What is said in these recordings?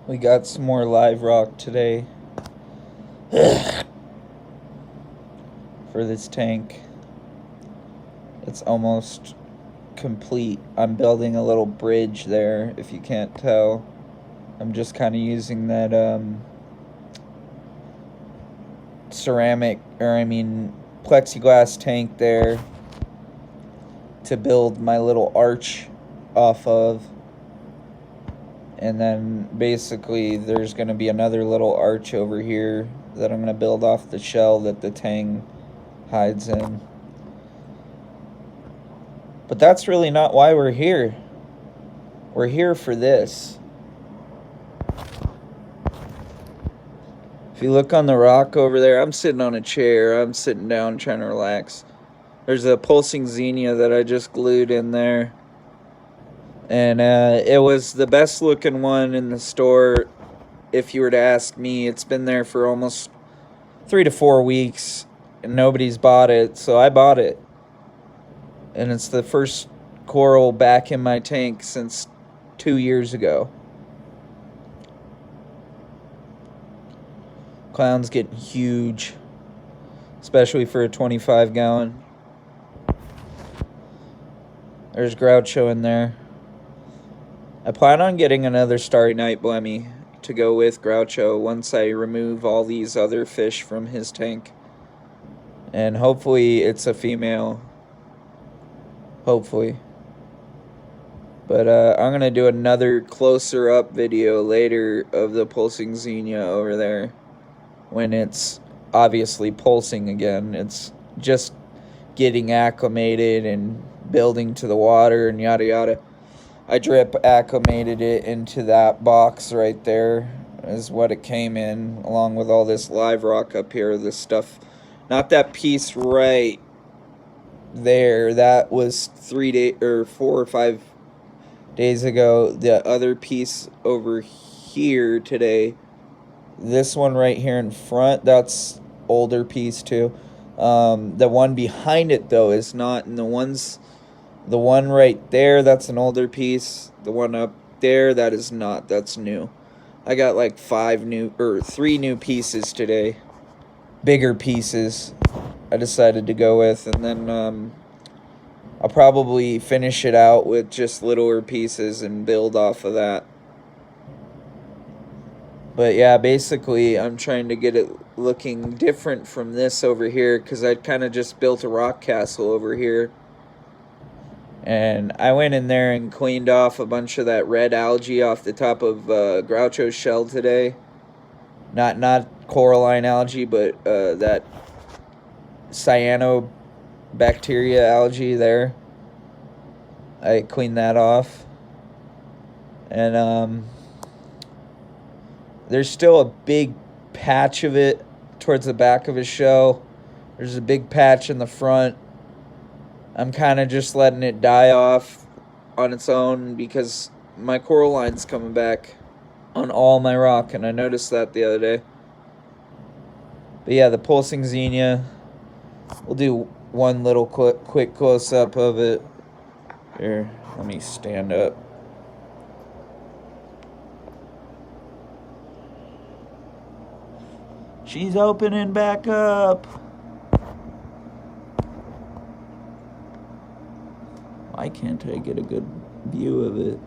We got some more live rock today for this tank. It's almost complete. I'm building a little bridge there, if you can't tell. I'm just kind of using that ceramic, plexiglass tank there to build my little arch off of. And then basically there's going to be another little arch over here that I'm going to build off the shell that the tang hides in. But that's really not why we're here. We're here for this. If you look on the rock over there, I'm sitting on a chair. I'm sitting down trying to relax. There's a pulsing xenia that I just glued in there. And it was the best looking one in the store, if you were to ask me. It's been there for almost 3 to 4 weeks, and nobody's bought it, so I bought it. And it's the first coral back in my tank since 2 years ago. Clown's getting huge, especially for a 25 gallon. There's Groucho in there. I plan on getting another Starry Night Blemmy to go with Groucho once I remove all these other fish from his tank. And hopefully it's a female. Hopefully. But I'm going to do another closer up video later of the pulsing xenia over there. When it's obviously pulsing again. It's just getting acclimated and building to the water and yada yada. I drip acclimated it into that box right there, is what it came in, along with all this live rock up here, this stuff. Not that piece right there, that was 3 days or 4 or 5 days ago. The other piece over here today, this one right here in front, that's older piece too. The one behind it though is not, and the one right there, that's an older piece. The one up there, that is not. That's new. I got like 3 new pieces today. Bigger pieces I decided to go with. And then I'll probably finish it out with just littler pieces and build off of that. But yeah, basically I'm trying to get it looking different from this over here, because I kind of just built a rock castle over here. And I went in there and cleaned off a bunch of that red algae off the top of Groucho's shell today. Not coralline algae, but that cyanobacteria algae there. I cleaned that off. And there's still a big patch of it towards the back of his shell. There's a big patch in the front. I'm kind of just letting it die off on its own because my coralline's coming back on all my rock, and I noticed that the other day. But yeah, the pulsing xenia, we'll do one little quick close-up of it. Here, let me stand up. She's opening back up. Why can't I get a good view of it?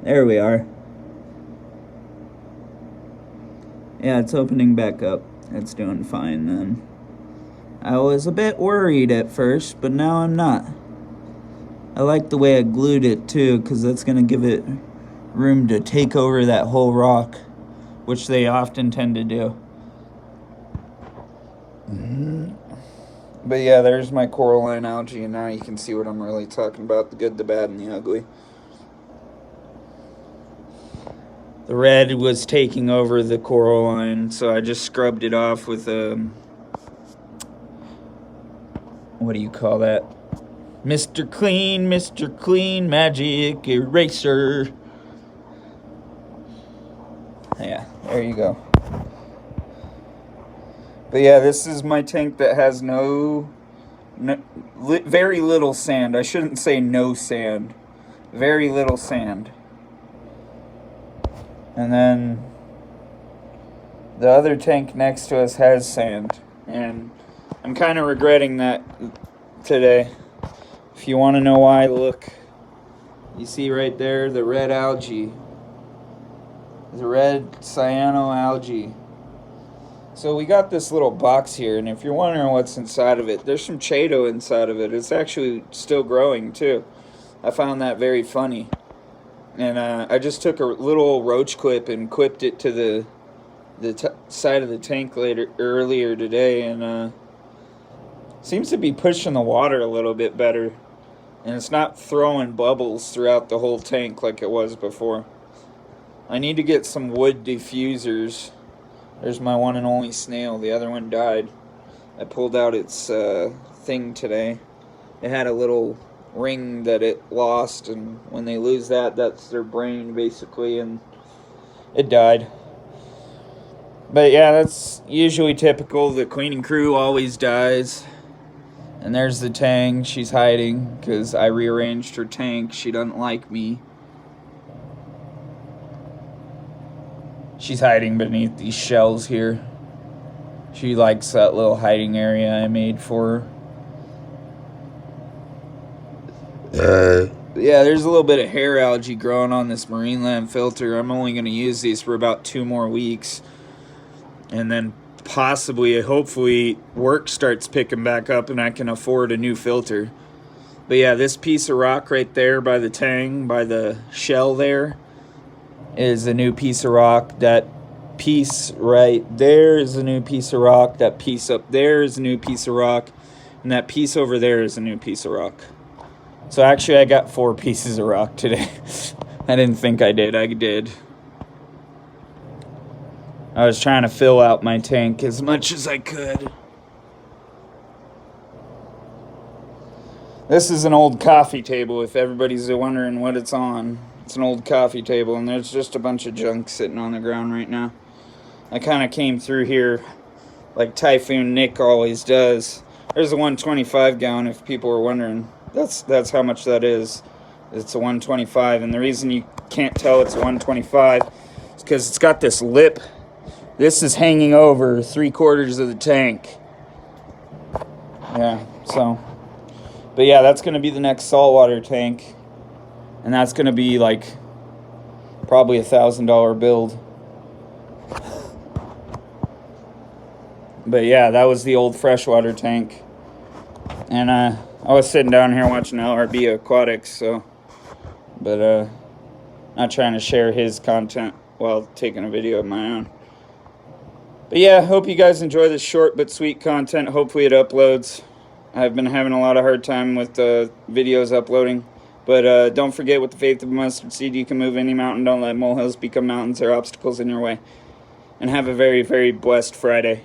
There we are. Yeah, it's opening back up. It's doing fine then. I was a bit worried at first, but now I'm not. I like the way I glued it too, because that's going to give it room to take over that whole rock, which they often tend to do. But yeah, there's my coralline algae, and now you can see what I'm really talking about, the good, the bad, and the ugly. The red was taking over the coralline, so I just scrubbed it off with a, what do you call that? Mr. Clean Magic Eraser. Yeah, there you go. But yeah, this is my tank that has no very little sand. I shouldn't say no sand. Very little sand. And then the other tank next to us has sand. And I'm kind of regretting that today. If you want to know why, look. You see right there the red algae. The red cyanoalgae. So we got this little box here, and if you're wondering what's inside of it, there's some Chaeto inside of it. It's actually still growing too. I found that very funny. And I just took a little roach quip and quipped it to the side of the tank earlier today, and seems to be pushing the water a little bit better. And it's not throwing bubbles throughout the whole tank like it was before. I need to get some wood diffusers. There's my one and only snail. The other one died. I pulled out its thing today. It had a little ring that it lost, and when they lose that, that's their brain basically, and it died. But yeah, that's usually typical. The cleaning crew always dies. And there's the Tang. She's hiding because I rearranged her tank. She doesn't like me. She's hiding beneath these shells here. She likes that little hiding area I made for her. Yeah, there's a little bit of hair algae growing on this Marineland filter. I'm only going to use these for about 2 more weeks. And then possibly, hopefully, work starts picking back up and I can afford a new filter. But yeah, this piece of rock right there by the Tang, by the shell there, is a new piece of rock. That piece right there is a new piece of rock. That piece up there is a new piece of rock. And that piece over there is a new piece of rock. So actually I got 4 pieces of rock today. I didn't think I did. I did. I was trying to fill out my tank as much as I could. This is an old coffee table, if everybody's wondering what it's on. It's an old coffee table, and there's just a bunch of junk sitting on the ground right now. I kind of came through here like Typhoon Nick always does. There's a 125 gallon, if people were wondering. That's how much that is. It's a 125, and the reason you can't tell it's a 125 is because it's got this lip. This is hanging over 3/4 of the tank. Yeah, so. But yeah, that's going to be the next saltwater tank. And that's going to be like probably $1,000 build. But yeah, that was the old freshwater tank. And I was sitting down here watching LRB Aquatics, so. But not trying to share his content while taking a video of my own. But yeah, hope you guys enjoy this short but sweet content. Hopefully it uploads. I've been having a lot of hard time with videos uploading. But don't forget, with the faith of a mustard seed, you can move any mountain. Don't let molehills become mountains or obstacles in your way. And have a very, very blessed Friday.